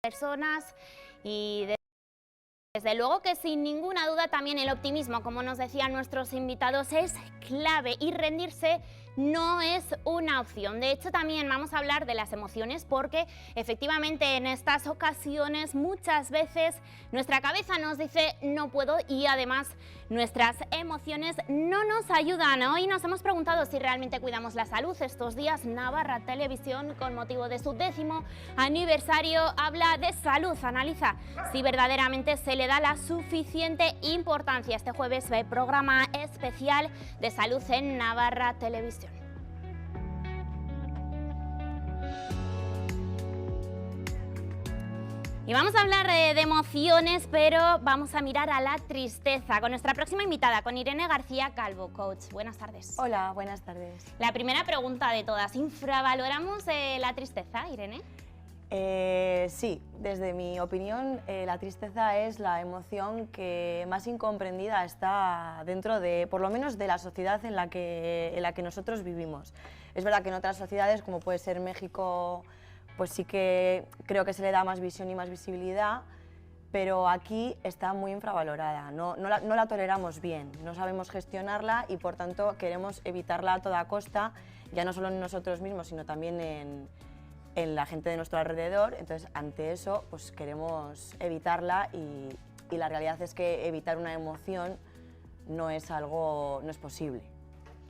personas y desde luego que sin ninguna duda también el optimismo, como nos decían nuestros invitados, es clave y rendirse no es una opción. De hecho, también vamos a hablar de las emociones porque efectivamente en estas ocasiones muchas veces nuestra cabeza nos dice no puedo y además nuestras emociones no nos ayudan. Hoy nos hemos preguntado si realmente cuidamos la salud. Estos días Navarra Televisión, con motivo de su 10º aniversario, habla de salud, analiza si verdaderamente se le da la suficiente importancia. Este jueves programa especial de salud en Navarra Televisión. Y vamos a hablar de emociones, pero vamos a mirar a la tristeza con nuestra próxima invitada, con Irene García Calvo, coach. Buenas tardes. Hola, buenas tardes. La primera pregunta de todas, ¿infravaloramos la tristeza, Irene? Sí, desde mi opinión, la tristeza es la emoción que más incomprendida está dentro de, por lo menos, de la sociedad en la que nosotros vivimos. Es verdad que en otras sociedades, como puede ser México, pues sí que creo que se le da más visión y más visibilidad, pero aquí está muy infravalorada, no la toleramos bien, no sabemos gestionarla y por tanto queremos evitarla a toda costa, ya no solo en nosotros mismos, sino también en la gente de nuestro alrededor. Entonces, ante eso, pues queremos evitarla y la realidad es que evitar una emoción no es posible.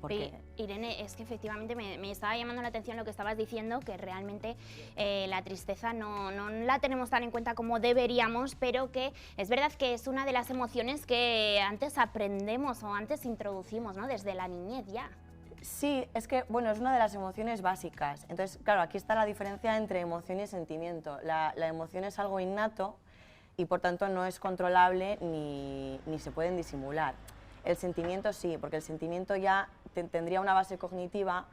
Porque... Irene, es que efectivamente me estaba llamando la atención lo que estabas diciendo, que realmente la tristeza no la tenemos tan en cuenta como deberíamos, pero que es verdad que es una de las emociones que antes aprendemos o antes introducimos, ¿no? Desde la niñez ya. Sí, es que, bueno, es una de las emociones básicas. Entonces, claro, aquí está la diferencia entre emoción y sentimiento. La emoción es algo innato y, por tanto, no es controlable ni se pueden disimular. El sentimiento sí, porque el sentimiento ya tendría una base cognitiva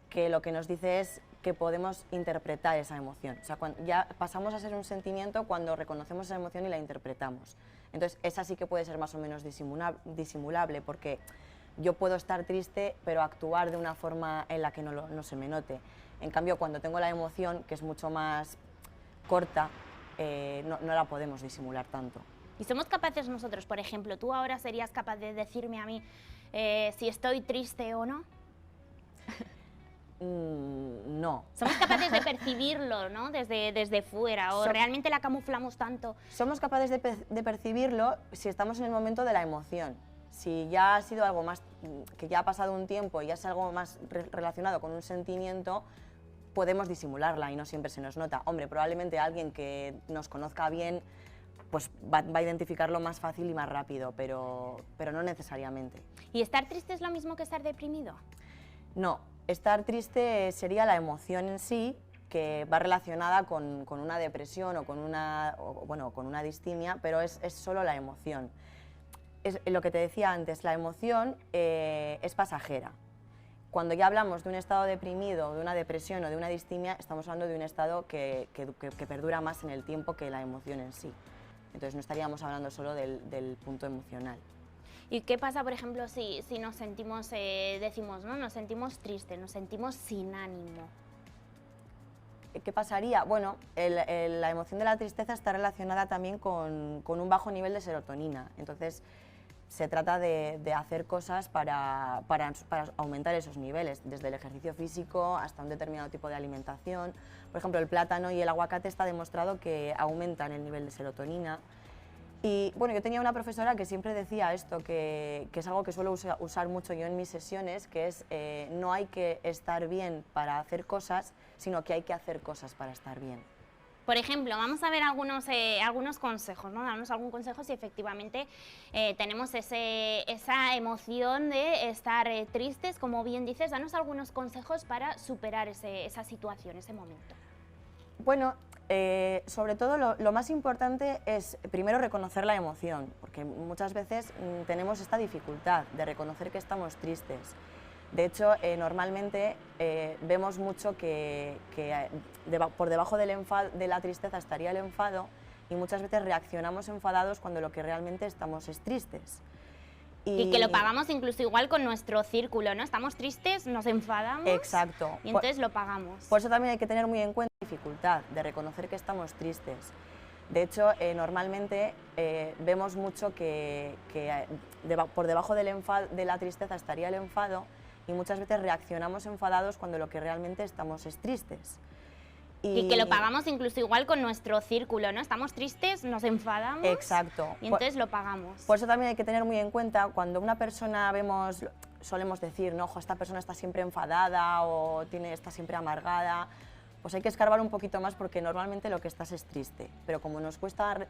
que lo que nos dice es que podemos interpretar esa emoción. O sea, ya pasamos a ser un sentimiento cuando reconocemos esa emoción y la interpretamos. Entonces, esa sí que puede ser más o menos disimulable, porque yo puedo estar triste, pero actuar de una forma en la que no se me note. En cambio, cuando tengo la emoción, que es mucho más corta, no la podemos disimular tanto. ¿Y somos capaces nosotros, por ejemplo, tú ahora serías capaz de decirme a mí si estoy triste o no? No. ¿Somos capaces de percibirlo, ¿no? desde fuera o realmente la camuflamos tanto? Somos capaces de percibirlo si estamos en el momento de la emoción. Si ya ha sido algo más, que ya ha pasado un tiempo y ya es algo más relacionado con un sentimiento, podemos disimularla y no siempre se nos nota. Hombre, probablemente alguien que nos conozca bien pues va a identificarlo más fácil y más rápido, pero no necesariamente. ¿Y estar triste es lo mismo que estar deprimido? No, estar triste sería la emoción en sí, que va relacionada con una depresión o con una distimia, pero es solo la emoción. Es lo que te decía antes, la emoción es pasajera. Cuando ya hablamos de un estado deprimido, de una depresión o de una distimia, estamos hablando de un estado que perdura más en el tiempo que la emoción en sí. Entonces no estaríamos hablando solo del punto emocional. ¿Y qué pasa, por ejemplo, si nos sentimos, decimos, ¿no? Nos sentimos tristes, nos sentimos sin ánimo? ¿Qué pasaría? Bueno, la emoción de la tristeza está relacionada también con un bajo nivel de serotonina. Entonces se trata de hacer cosas para aumentar esos niveles, desde el ejercicio físico hasta un determinado tipo de alimentación. Por ejemplo, el plátano y el aguacate está demostrado que aumentan el nivel de serotonina. Y bueno, yo tenía una profesora que siempre decía esto, que es algo que suelo usar mucho yo en mis sesiones, que es no hay que estar bien para hacer cosas, sino que hay que hacer cosas para estar bien. Por ejemplo, vamos a ver algunos consejos, ¿no? Darnos algún consejo si efectivamente tenemos esa emoción de estar tristes, como bien dices, danos algunos consejos para superar esa situación, ese momento. Bueno, sobre todo lo más importante es primero reconocer la emoción, porque muchas veces tenemos esta dificultad de reconocer que estamos tristes. De hecho, normalmente vemos mucho que por debajo de la tristeza estaría el enfado y muchas veces reaccionamos enfadados cuando lo que realmente estamos es tristes. Y que lo pagamos incluso igual con nuestro círculo, ¿no? Estamos tristes, nos enfadamos. Exacto. Y entonces lo pagamos. Por eso también hay que tener muy en cuenta la dificultad de reconocer que estamos tristes. De hecho, normalmente vemos mucho que por debajo de la tristeza estaría el enfado, y muchas veces reaccionamos enfadados cuando lo que realmente estamos es tristes. Y que lo pagamos incluso igual con nuestro círculo, ¿no? Estamos tristes, nos enfadamos. Exacto. Y entonces lo pagamos. Por eso también hay que tener muy en cuenta cuando una persona solemos decir, no, ojo, esta persona está siempre enfadada o está siempre amargada, pues hay que escarbar un poquito más, porque normalmente lo que estás es triste, pero como nos cuesta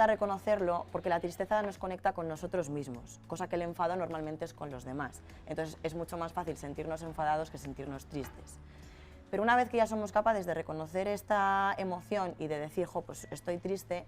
reconocerlo, porque la tristeza nos conecta con nosotros mismos, cosa que el enfado normalmente es con los demás. Entonces es mucho más fácil sentirnos enfadados que sentirnos tristes. Pero una vez que ya somos capaces de reconocer esta emoción y de decir, jo, pues estoy triste,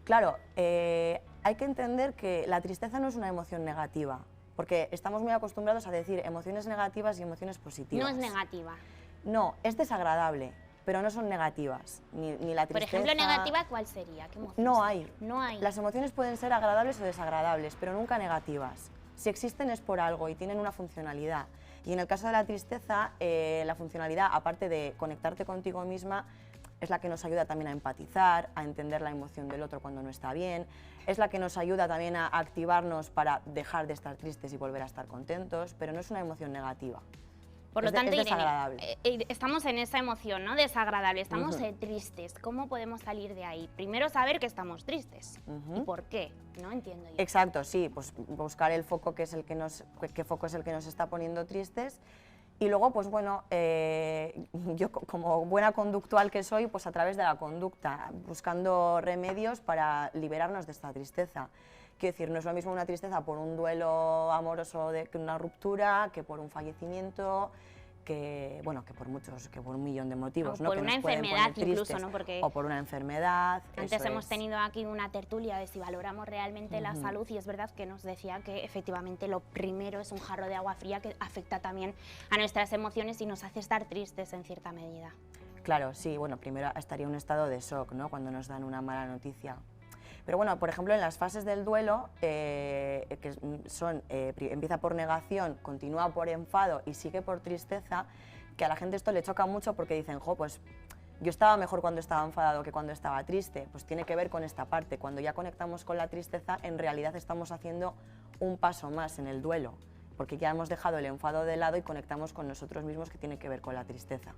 claro, hay que entender que la tristeza no es una emoción negativa, porque estamos muy acostumbrados a decir emociones negativas y emociones positivas. No es negativa. No, es desagradable, pero no son negativas, ni la tristeza. Por ejemplo, negativa, ¿cuál sería? ¿Qué emoción No sería? hay. No hay. Las emociones pueden ser agradables o desagradables, pero nunca negativas. Si existen es por algo y tienen una funcionalidad. Y en el caso de la tristeza, la funcionalidad, aparte de conectarte contigo misma, es la que nos ayuda también a empatizar, a entender la emoción del otro cuando no está bien, es la que nos ayuda también a activarnos para dejar de estar tristes y volver a estar contentos, pero no es una emoción negativa. Por lo tanto, Irene, estamos en esa emoción, ¿no? Desagradable, estamos tristes. ¿Cómo podemos salir de ahí? Primero saber que estamos tristes. ¿Y por qué? No entiendo yo. Exacto, sí, pues buscar el foco qué foco es el que nos está poniendo tristes. Y luego, pues bueno, yo como buena conductual que soy, pues a través de la conducta, buscando remedios para liberarnos de esta tristeza. Quiero decir, no es lo mismo una tristeza por un duelo amoroso que una ruptura, que por un fallecimiento, que por un millón de motivos, o ¿no? por que una nos pueden enfermedad poner incluso, tristes, ¿no? Porque o por una enfermedad. antes hemos tenido aquí una tertulia de si valoramos realmente la salud, y es verdad que nos decía que efectivamente lo primero es un jarro de agua fría, que afecta también a nuestras emociones y nos hace estar tristes en cierta medida. Claro, sí, bueno, primero estaría un estado de shock, ¿no? Cuando nos dan una mala noticia. Pero bueno, por ejemplo, en las fases del duelo, empieza por negación, continúa por enfado y sigue por tristeza, que a la gente esto le choca mucho porque dicen, jo, pues yo estaba mejor cuando estaba enfadado que cuando estaba triste. Pues tiene que ver con esta parte. Cuando ya conectamos con la tristeza, en realidad estamos haciendo un paso más en el duelo, porque ya hemos dejado el enfado de lado y conectamos con nosotros mismos, que tiene que ver con la tristeza.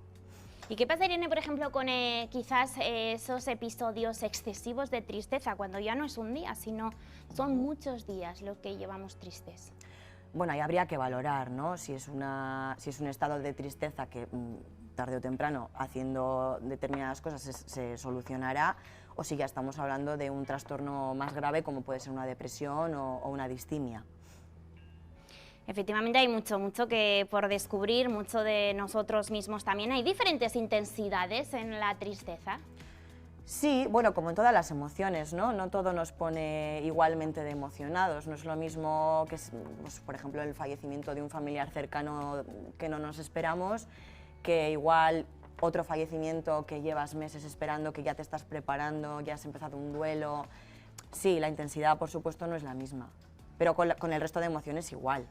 ¿Y qué pasa, Irene, por ejemplo, con quizás esos episodios excesivos de tristeza, cuando ya no es un día, sino son muchos días los que llevamos tristes? Bueno, ahí habría que valorar, ¿no? Si es un estado de tristeza que tarde o temprano, haciendo determinadas cosas, se solucionará, o si ya estamos hablando de un trastorno más grave, como puede ser una depresión o una distimia. Efectivamente hay mucho que por descubrir, mucho de nosotros mismos también. ¿Hay diferentes intensidades en la tristeza? Sí, bueno, como en todas las emociones, ¿no? No todo nos pone igualmente de emocionados. No es lo mismo que, pues, por ejemplo, el fallecimiento de un familiar cercano que no nos esperamos, que igual otro fallecimiento que llevas meses esperando, que ya te estás preparando, ya has empezado un duelo. Sí, la intensidad, por supuesto, no es la misma, pero con el resto de emociones igual.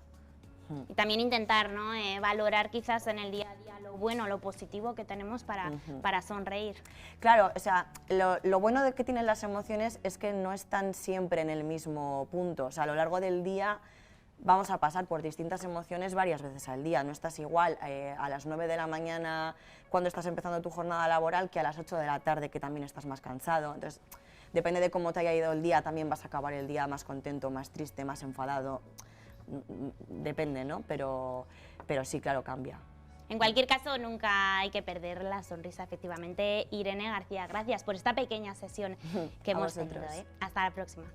Y también intentar, ¿no? Valorar quizás en el día a día lo bueno, lo positivo que tenemos para sonreír. Claro, o sea, lo bueno de que tienen las emociones es que no están siempre en el mismo punto. O sea, a lo largo del día vamos a pasar por distintas emociones varias veces al día. No estás igual a las 9 de la mañana cuando estás empezando tu jornada laboral que a las 8 de la tarde, que también estás más cansado. Entonces, depende de cómo te haya ido el día, también vas a acabar el día más contento, más triste, más enfadado. Depende, ¿no? Pero sí, claro, cambia. En cualquier caso, nunca hay que perder la sonrisa, efectivamente. Irene García, gracias por esta pequeña sesión que hemos tenido. Hasta la próxima.